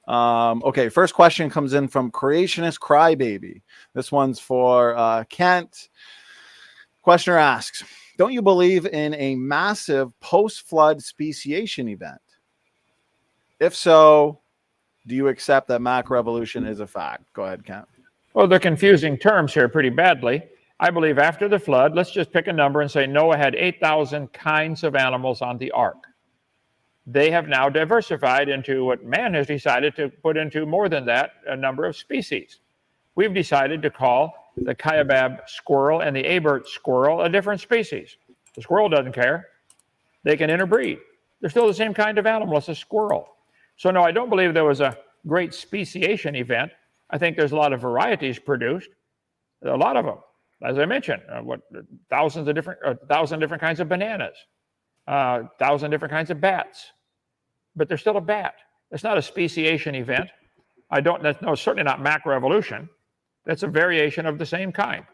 Okay, first question comes in from Creationist Crybaby. This one's for Kent. Questioner asks, don't you believe in a massive post-flood speciation event? If so, do you accept that macroevolution is a fact? Go ahead, Kent. Well, they're confusing terms here pretty badly. I believe after the flood, let's just pick a number and say Noah had 8,000 kinds of animals on the ark. They have now diversified into what man has decided to put into more than that, a number of species. We've decided to call the Kaibab squirrel and the Abert squirrel a different species. The squirrel doesn't care. They can interbreed. They're still the same kind of animal as a squirrel. So no, I don't believe there was a great speciation event. I think there's a lot of varieties produced, a lot of them. As I mentioned, thousand different kinds of bananas, 1,000 different kinds of bats. But they're still a bat. It's not a speciation event. That's certainly not macroevolution. That's a variation of the same kind.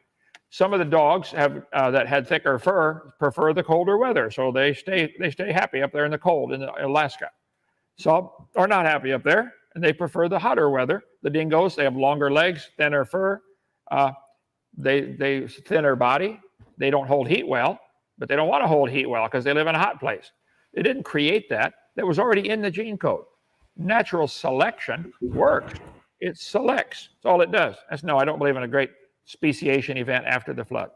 Some of the dogs that had thicker fur prefer the colder weather, so they stay happy up there in the cold in Alaska. Some are not happy up there, and they prefer the hotter weather. The dingoes, they have longer legs, thinner fur, they thinner body. They don't hold heat well, but they don't want to hold heat well because they live in a hot place. They didn't create that. That was already in the gene code. Natural selection works. It selects. That's all it does. No, I don't believe in a great speciation event after the flood.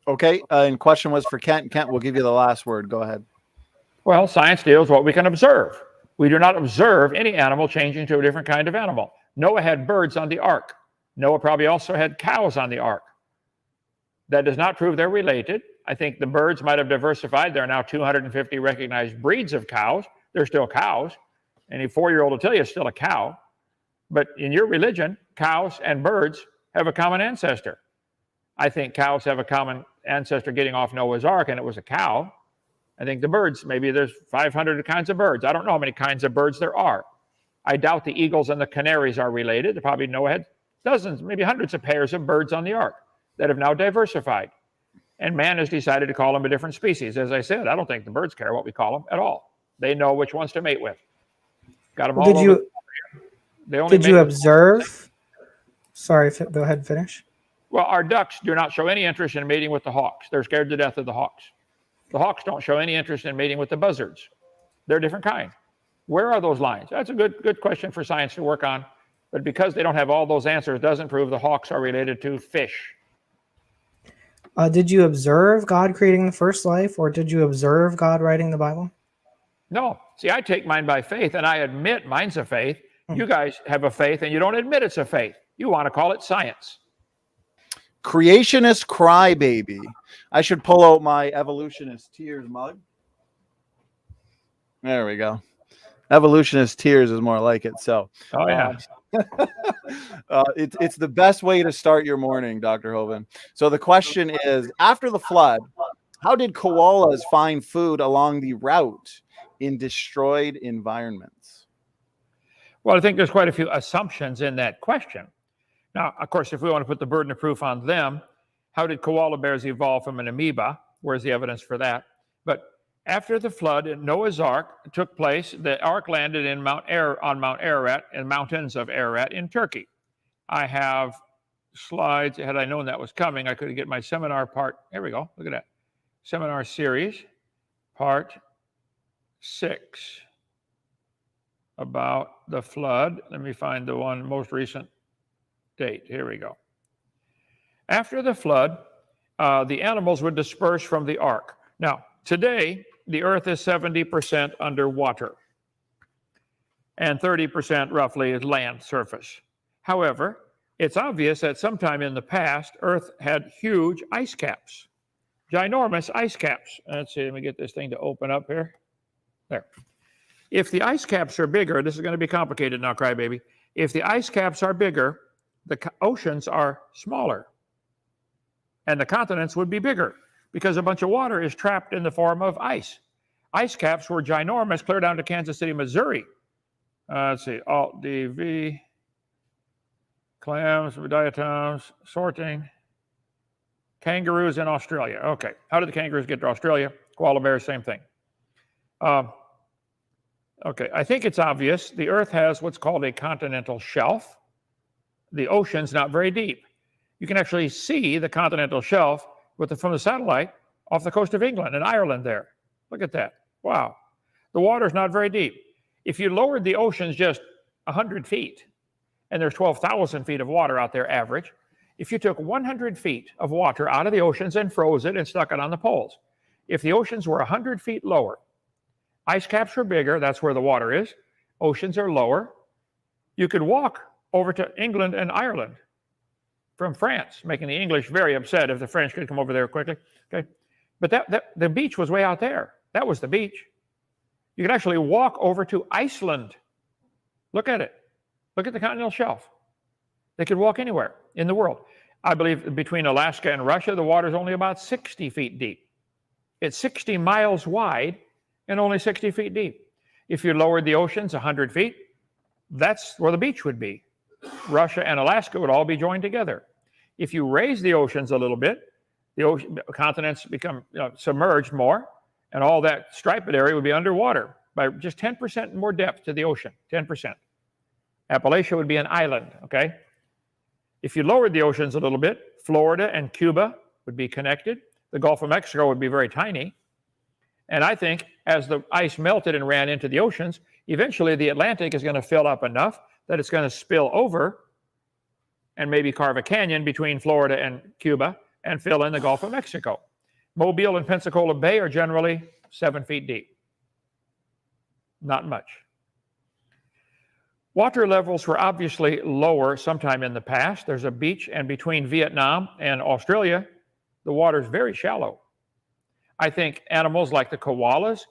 Okay, and question was for Kent. Kent, we'll give you the last word. Go ahead. Well, science deals with what we can observe. We do not observe any animal changing to a different kind of animal. Noah had birds on the ark. Noah probably also had cows on the ark. That does not prove they're related. I think the birds might have diversified. There are now 250 recognized breeds of cows. They're still cows. Any 4-year-old will tell you it's still a cow. But in your religion, cows and birds have a common ancestor. I think cows have a common ancestor getting off Noah's ark, and it was a cow. I think the birds, maybe there's 500 kinds of birds. I don't know how many kinds of birds there are. I doubt the eagles and the canaries are related. Probably Noah had dozens, maybe hundreds of pairs of birds on the ark that have now diversified. And man has decided to call them a different species. As I said, I don't think the birds care what we call them at all. They know which ones to mate with. Got them all over. Did you observe? Sorry, go ahead and finish. Well, our ducks do not show any interest in mating with the hawks. They're scared to death of the hawks. The hawks don't show any interest in mating with the buzzards. They're a different kind. Where are those lines? That's a good question for science to work on. But because they don't have all those answers, doesn't prove the hawks are related to fish. Did you observe God creating the first life, or did you observe God writing the Bible? No. See, I take mine by faith, and I admit mine's a faith. You guys have a faith, and you don't admit it's a faith. You want to call it science. Creationist Crybaby. I should pull out my Evolutionist Tears mug. There we go. Evolutionist Tears is more like it. So, oh yeah. It's the best way to start your morning, Dr. Hovind. So the question is, after the flood, how did koalas find food along the route in destroyed environments? Well, I think there's quite a few assumptions in that question. Now, of course, if we want to put the burden of proof on them, how did koala bears evolve from an amoeba? Where's the evidence for that? But after the flood, Noah's Ark took place. The Ark landed on Mount Ararat, in mountains of Ararat in Turkey. I have slides. Had I known that was coming, I could get my seminar part. Here we go. Look at that. Seminar series, part 6, about the flood. Let me find the one most recent date. Here we go. After the flood, the animals would disperse from the ark. Now, today, the earth is 70% underwater, and 30% roughly is land surface. However, it's obvious that sometime in the past, Earth had huge ice caps, ginormous ice caps. Let's see, let me get this thing to open up here. There. If the ice caps are bigger, this is going to be complicated now, crybaby. If the ice caps are bigger, the oceans are smaller, and the continents would be bigger because a bunch of water is trapped in the form of ice. Ice caps were ginormous, clear down to Kansas City, Missouri. Let's see, Alt-DV, clams, diatoms, sorting, kangaroos in Australia. Okay, how did the kangaroos get to Australia? Koala bears, same thing. Okay, I think it's obvious. The Earth has what's called a continental shelf. The ocean's not very deep. You can actually see the continental shelf from the satellite off the coast of England and Ireland there. Look at that. Wow. The water's not very deep. If you lowered the oceans just 100 feet, and there's 12,000 feet of water out there average, if you took 100 feet of water out of the oceans and froze it and stuck it on the poles, if the oceans were 100 feet lower, ice caps are bigger, that's where the water is, oceans are lower, you could walk over to England and Ireland from France, making the English very upset if the French could come over there quickly. Okay, but the beach was way out there. That was the beach. You could actually walk over to Iceland. Look at it. Look at the continental shelf. They could walk anywhere in the world. I believe between Alaska and Russia, the water is only about 60 feet deep. It's 60 miles wide and only 60 feet deep. If you lowered the oceans 100 feet, that's where the beach would be. Russia and Alaska would all be joined together. If you raise the oceans a little bit, the continents become submerged more, and all that striped area would be underwater by just 10% more depth to the ocean, 10%. Appalachia would be an island, okay? If you lowered the oceans a little bit, Florida and Cuba would be connected. The Gulf of Mexico would be very tiny. And I think as the ice melted and ran into the oceans, eventually the Atlantic is going to fill up enough that it's going to spill over and maybe carve a canyon between Florida and Cuba and fill in the Gulf of Mexico. Mobile and Pensacola Bay are generally 7 feet deep. Not much. Water levels were obviously lower sometime in the past. There's a beach, and between Vietnam and Australia, the water's very shallow. I think animals like the koalas,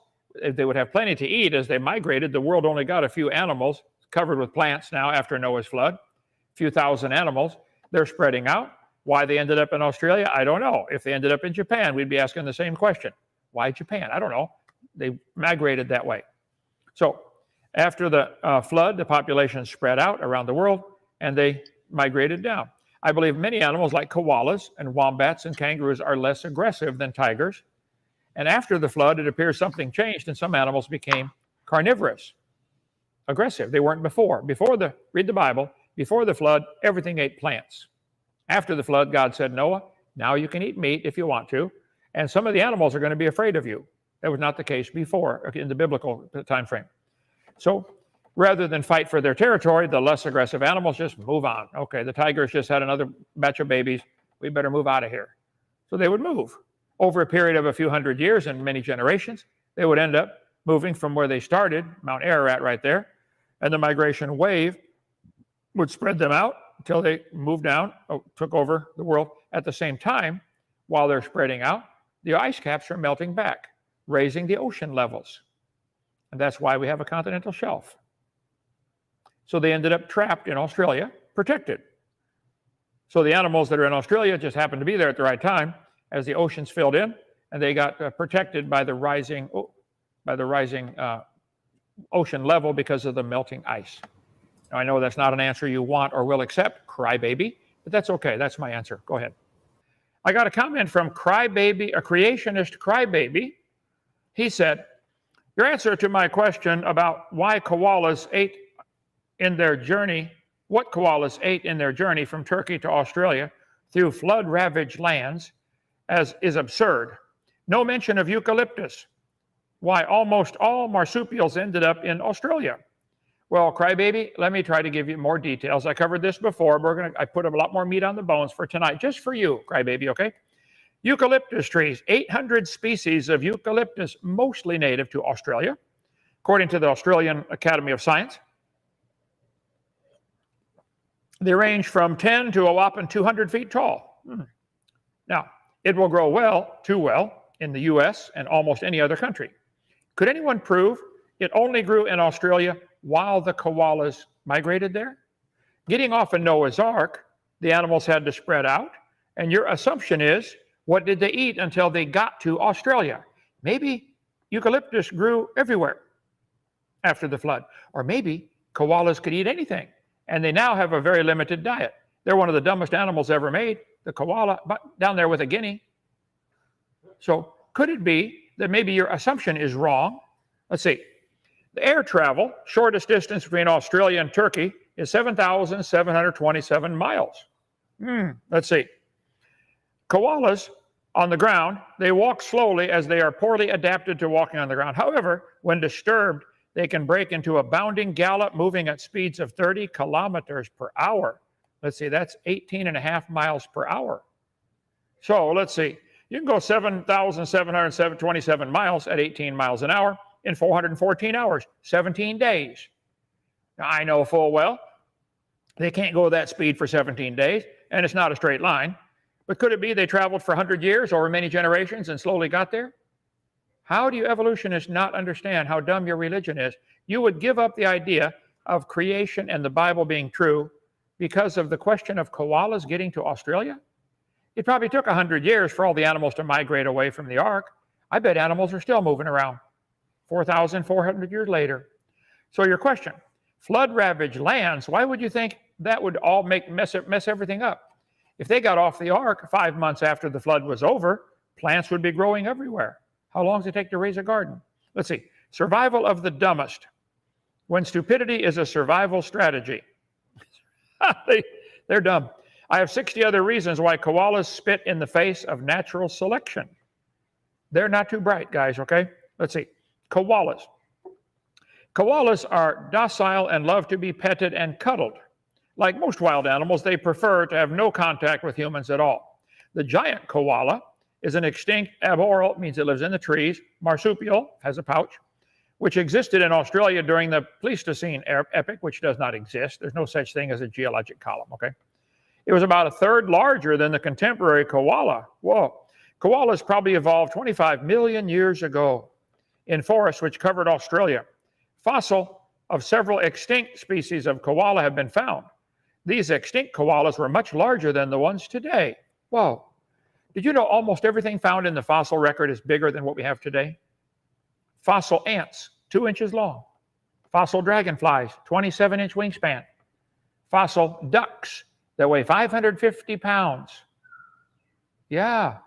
they would have plenty to eat as they migrated. The world only got a few animals covered with plants now after Noah's flood, a few thousand animals. They're spreading out. Why they ended up in Australia, I don't know. If they ended up in Japan, we'd be asking the same question. Why Japan? I don't know. They migrated that way. So after the flood, the population spread out around the world, and they migrated down. I believe many animals like koalas and wombats and kangaroos are less aggressive than tigers. And after the flood, it appears something changed, and some animals became carnivorous, aggressive. They weren't before. Read the Bible, before the flood, everything ate plants. After the flood, God said, Noah, now you can eat meat if you want to, and some of the animals are going to be afraid of you. That was not the case before in the biblical time frame. So rather than fight for their territory, the less aggressive animals just move on. Okay, the tigers just had another batch of babies. We better move out of here. So they would move. Over a period of a few hundred years and many generations, they would end up moving from where they started, Mount Ararat right there, and the migration wave would spread them out until they moved down, took over the world. At the same time, while they're spreading out, the ice caps are melting back, raising the ocean levels. And that's why we have a continental shelf. So they ended up trapped in Australia, protected. So the animals that are in Australia just happened to be there at the right time as the oceans filled in, and they got protected by the rising ocean level because of the melting ice. Now, I know that's not an answer you want or will accept, crybaby, but that's okay. That's my answer. Go ahead. I got a comment from Crybaby, a creationist crybaby. He said, your answer to my question about why koalas ate in their journey, what koalas ate in their journey from Turkey to Australia through flood-ravaged lands is absurd. No mention of eucalyptus. Why almost all marsupials ended up in Australia. Well, crybaby, let me try to give you more details. I covered this before, but I put a lot more meat on the bones for tonight, just for you, crybaby, okay? Eucalyptus trees, 800 species of eucalyptus, mostly native to Australia, according to the Australian Academy of Science. They range from 10 to a whopping 200 feet tall. Now, it will grow too well, in the US and almost any other country. Could anyone prove it only grew in Australia while the koalas migrated there? Getting off in Noah's Ark, the animals had to spread out, and your assumption is, what did they eat until they got to Australia? Maybe eucalyptus grew everywhere after the flood, or maybe koalas could eat anything, and they now have a very limited diet. They're one of the dumbest animals ever made, the koala, down there with a guinea. So could it be that maybe your assumption is wrong? Let's see. The air travel, shortest distance between Australia and Turkey, is 7,727 miles. Let's see. Koalas on the ground, they walk slowly as they are poorly adapted to walking on the ground. However, when disturbed, they can break into a bounding gallop, moving at speeds of 30 kilometers per hour. Let's see, that's 18.5 miles per hour. So let's see, you can go 7,727 miles at 18 miles an hour in 414 hours, 17 days. Now, I know full well they can't go that speed for 17 days, and it's not a straight line. But could it be they traveled for 100 years over many generations and slowly got there? How do you evolutionists not understand how dumb your religion is? You would give up the idea of creation and the Bible being true because of the question of koalas getting to Australia? It probably took 100 years for all the animals to migrate away from the ark. I bet animals are still moving around 4,400 years later. So your question, flood-ravaged lands, why would you think that would all mess everything up? If they got off the ark 5 months after the flood was over, plants would be growing everywhere. How long does it take to raise a garden? Let's see. Survival of the dumbest. When stupidity is a survival strategy. They're dumb. I have 60 other reasons why koalas spit in the face of natural selection. They're not too bright, guys, okay? Let's see. Koalas. Koalas are docile and love to be petted and cuddled. Like most wild animals, they prefer to have no contact with humans at all. The giant koala is an extinct arboreal, means it lives in the trees, marsupial, has a pouch, which existed in Australia during the Pleistocene epoch, which does not exist. There's no such thing as a geologic column, okay? It was about a third larger than the contemporary koala. Whoa. Koalas probably evolved 25 million years ago in forests which covered Australia. Fossil of several extinct species of koala have been found. These extinct koalas were much larger than the ones today. Whoa. Did you know almost everything found in the fossil record is bigger than what we have today? Fossil ants, 2 inches long. Fossil dragonflies, 27-inch wingspan. Fossil ducks that weigh 550 pounds. Yeah,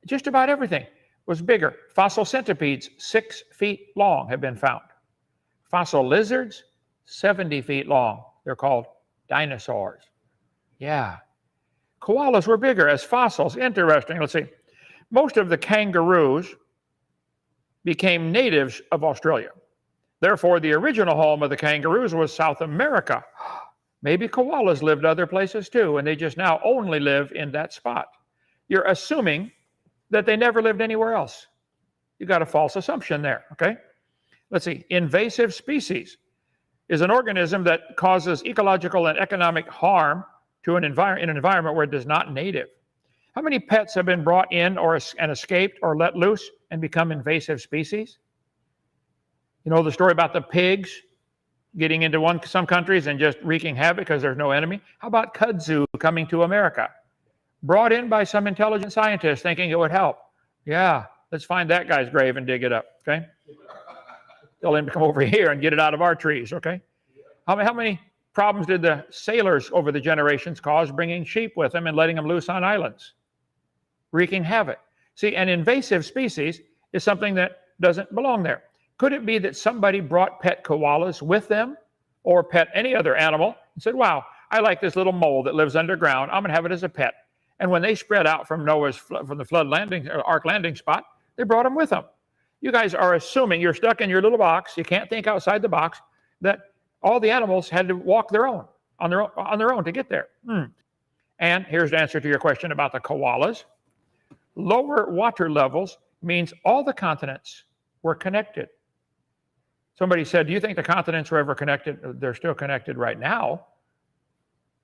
just about everything was bigger. Fossil centipedes, 6 feet long, have been found. Fossil lizards, 70 feet long. They're called dinosaurs. Yeah. Koalas were bigger as fossils. Interesting. Let's see. Most of the kangaroos became natives of Australia. Therefore, the original home of the kangaroos was South America. Maybe koalas lived other places too, and they just now only live in that spot. You're assuming that they never lived anywhere else. You got a false assumption there, okay? Let's see. Invasive species is an organism that causes ecological and economic harm to an environment where it is not native. How many pets have been brought in and escaped or let loose and become invasive species? You know the story about the pigs getting into some countries and just wreaking havoc because there's no enemy? How about kudzu coming to America? Brought in by some intelligent scientists thinking it would help. Yeah, let's find that guy's grave and dig it up, okay? Tell him to come over here and get it out of our trees, okay? How many problems did the sailors over the generations cause bringing sheep with them and letting them loose on islands? Wreaking havoc. See, an invasive species is something that doesn't belong there. Could it be that somebody brought pet koalas with them or pet any other animal and said, wow, I like this little mole that lives underground. I'm going to have it as a pet. And when they spread out from the flood landing, or ark landing spot, they brought them with them. You guys are assuming you're stuck in your little box. You can't think outside the box, that all the animals had to walk on their own to get there. And here's the answer to your question about the koalas. Lower water levels means all the continents were connected. Somebody said, do you think the continents were ever connected? They're still connected right now.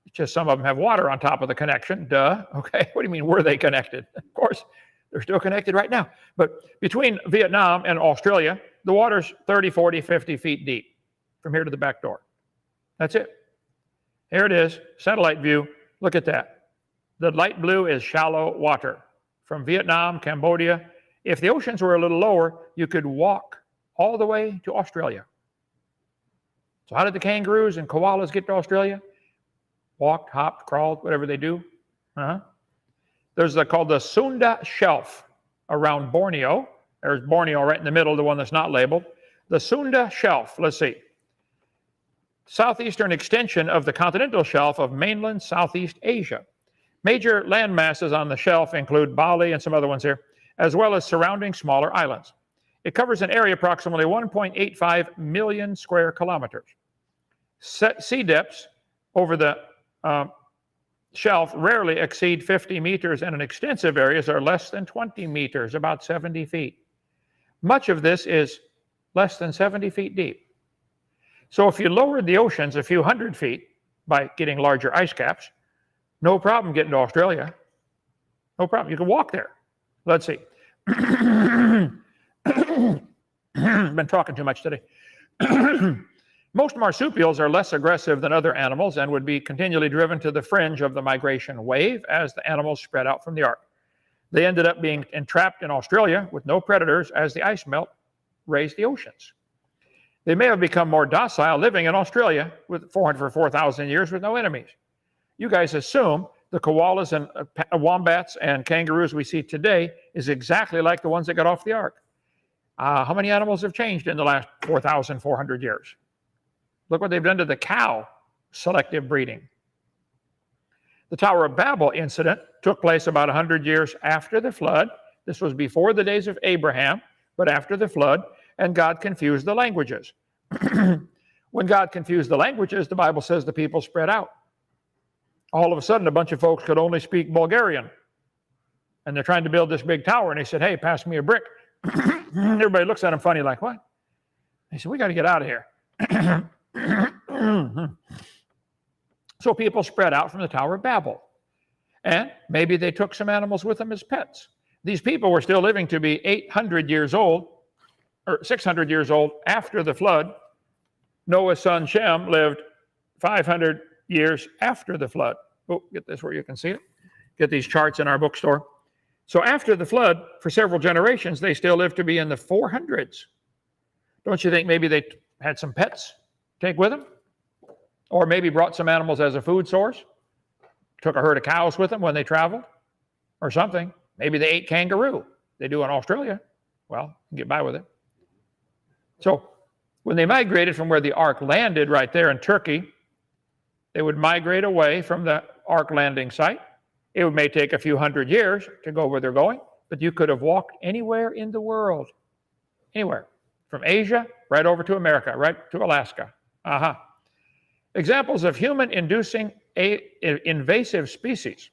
It's just some of them have water on top of the connection. Duh. Okay. What do you mean, were they connected? Of course, they're still connected right now. But between Vietnam and Australia, the water's 30, 40, 50 feet deep from here to the back door. That's it. Here it is, satellite view. Look at that. The light blue is shallow water. From Vietnam, Cambodia. If the oceans were a little lower, you could walk all the way to Australia. So how did the kangaroos and koalas get to Australia? Walked, hopped, crawled, whatever they do. There's called the Sunda Shelf around Borneo. There's Borneo right in the middle, the one that's not labeled. The Sunda Shelf, let's see. Southeastern extension of the continental shelf of mainland Southeast Asia. Major land masses on the shelf include Bali and some other ones here, as well as surrounding smaller islands. It covers an area approximately 1.85 million square kilometers. Sea depths over the shelf rarely exceed 50 meters, and in extensive areas are less than 20 meters, about 70 feet. Much of this is less than 70 feet deep. So if you lowered the oceans a few hundred feet by getting larger ice caps, no problem getting to Australia. No problem. You can walk there. Let's see. Been talking too much today. Most marsupials are less aggressive than other animals and would be continually driven to the fringe of the migration wave as the animals spread out from the ark. They ended up being entrapped in Australia with no predators as the ice melt raised the oceans. They may have become more docile living in Australia for 4,000 years with no enemies. You guys assume the koalas and wombats and kangaroos we see today is exactly like the ones that got off the ark. How many animals have changed in the last 4,400 years? Look what they've done to the cow, selective breeding. The Tower of Babel incident took place about 100 years after the flood. This was before the days of Abraham, but after the flood, and God confused the languages. When God confused the languages, the Bible says the people spread out. All of a sudden, a bunch of folks could only speak Bulgarian. And they're trying to build this big tower, and they said, hey, pass me a brick. Everybody looks at them funny like, what? They said, we got to get out of here. So people spread out from the Tower of Babel. And maybe they took some animals with them as pets. These people were still living to be 800 years old, or 600 years old after the flood. Noah's son Shem lived 500 years after the flood. Oh, get this where you can see it. Get these charts in our bookstore. So after the flood, for several generations, they still lived to be in the 400s. Don't you think maybe they had some pets take with them? Or maybe brought some animals as a food source? Took a herd of cows with them when they traveled? Or something. Maybe they ate kangaroo. They do in Australia. Well, get by with it. So when they migrated from where the ark landed right there in Turkey, they would migrate away from the ark landing site. It may take a few hundred years to go where they're going, but you could have walked anywhere in the world. Anywhere. From Asia, right over to America, right to Alaska. Examples of human-inducing invasive species.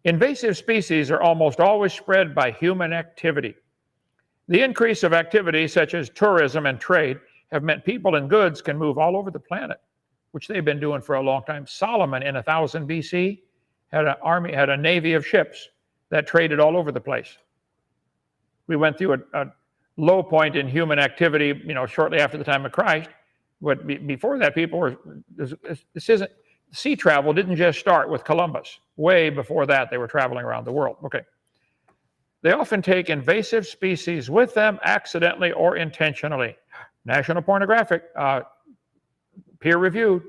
Invasive species are almost always spread by human activity. The increase of activity, such as tourism and trade, have meant people and goods can move all over the planet, which they've been doing for a long time. Solomon in 1000 BC had a navy of ships that traded all over the place. We went through a low point in human activity, shortly after the time of Christ. But before that, people were, sea travel didn't just start with Columbus. Way before that, they were traveling around the world. Okay. They often take invasive species with them accidentally or intentionally. National Pornographic, peer-reviewed.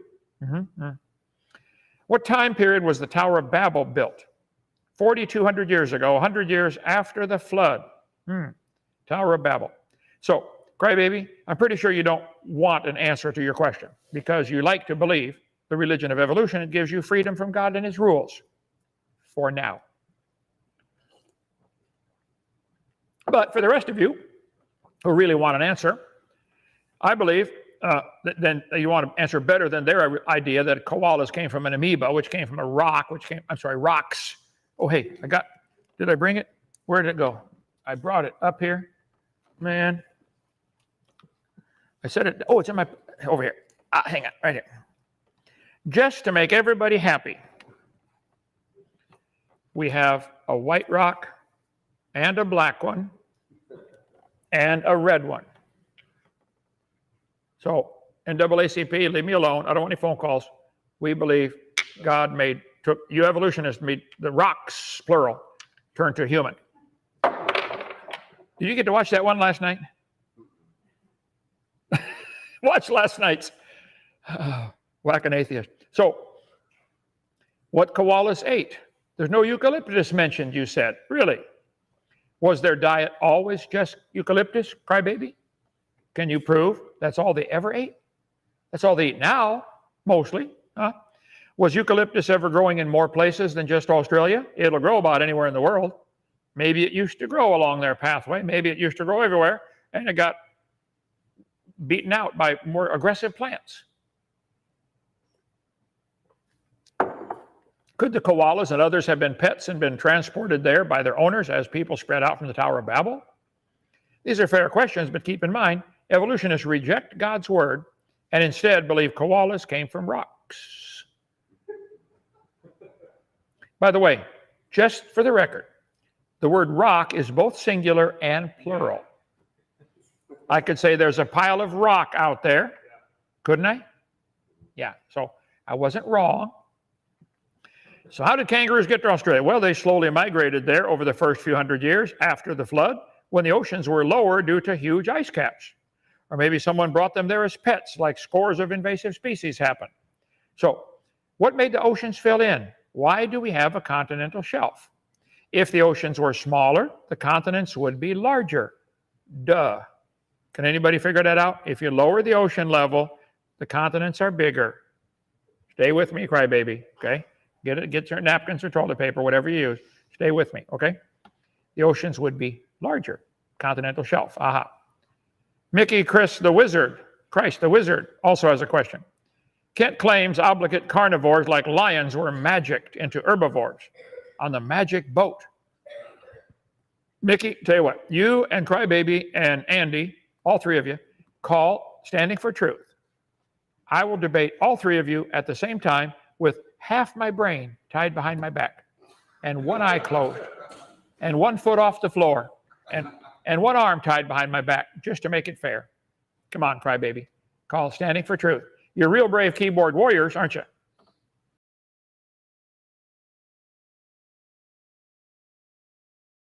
What time period was the Tower of Babel built? 4,200 years ago, 100 years after the flood. Tower of Babel. So, Crybaby, I'm pretty sure you don't want an answer to your question because you like to believe the religion of evolution. It gives you freedom from God and his rules for now. But for the rest of you who really want an answer, I believe then you want to answer better than their idea that koalas came from an amoeba, which came from a rock, rocks. Oh, hey, did I bring it? Where did it go? I brought it up here. Man. I said it, it's in over here. Hang on, right here. Just to make everybody happy, we have a white rock and a black one and a red one. So, NAACP, leave me alone. I don't want any phone calls. We believe God you evolutionists made the rocks, plural, turn to human. Did you get to watch that one last night? Watch last night's Whack an Atheist. So, what koalas ate? There's no eucalyptus mentioned, you said. Really? Was their diet always just eucalyptus, Crybaby? Can you prove that's all they ever ate? That's all they eat now, mostly. Huh? Was eucalyptus ever growing in more places than just Australia? It'll grow about anywhere in the world. Maybe it used to grow along their pathway. Maybe it used to grow everywhere, and it got beaten out by more aggressive plants. Could the koalas and others have been pets and been transported there by their owners as people spread out from the Tower of Babel? These are fair questions, but keep in mind, evolutionists reject God's word and instead believe koalas came from rocks. By the way, just for the record, the word rock is both singular and plural. I could say there's a pile of rock out there, couldn't I? Yeah, so I wasn't wrong. So how did kangaroos get to Australia? Well, they slowly migrated there over the first few hundred years after the flood, when the oceans were lower due to huge ice caps. Or maybe someone brought them there as pets, like scores of invasive species happened. So what made the oceans fill in? Why do we have a continental shelf? If the oceans were smaller, the continents would be larger. Duh. Can anybody figure that out? If you lower the ocean level, the continents are bigger. Stay with me, crybaby, okay? Get your napkins or toilet paper, whatever you use. Stay with me, okay? The oceans would be larger. Continental shelf, aha. Mickey Christ the Wizard also has a question. Kent claims obligate carnivores like lions were magicked into herbivores on the magic boat. Mickey, tell you what, you and Crybaby and Andy, all three of you, call Standing for Truth. I will debate all three of you at the same time with half my brain tied behind my back and one eye closed and 1 foot off the floor and one arm tied behind my back just to make it fair. Come on, Crybaby. Call Standing for Truth. You're real brave keyboard warriors, aren't you?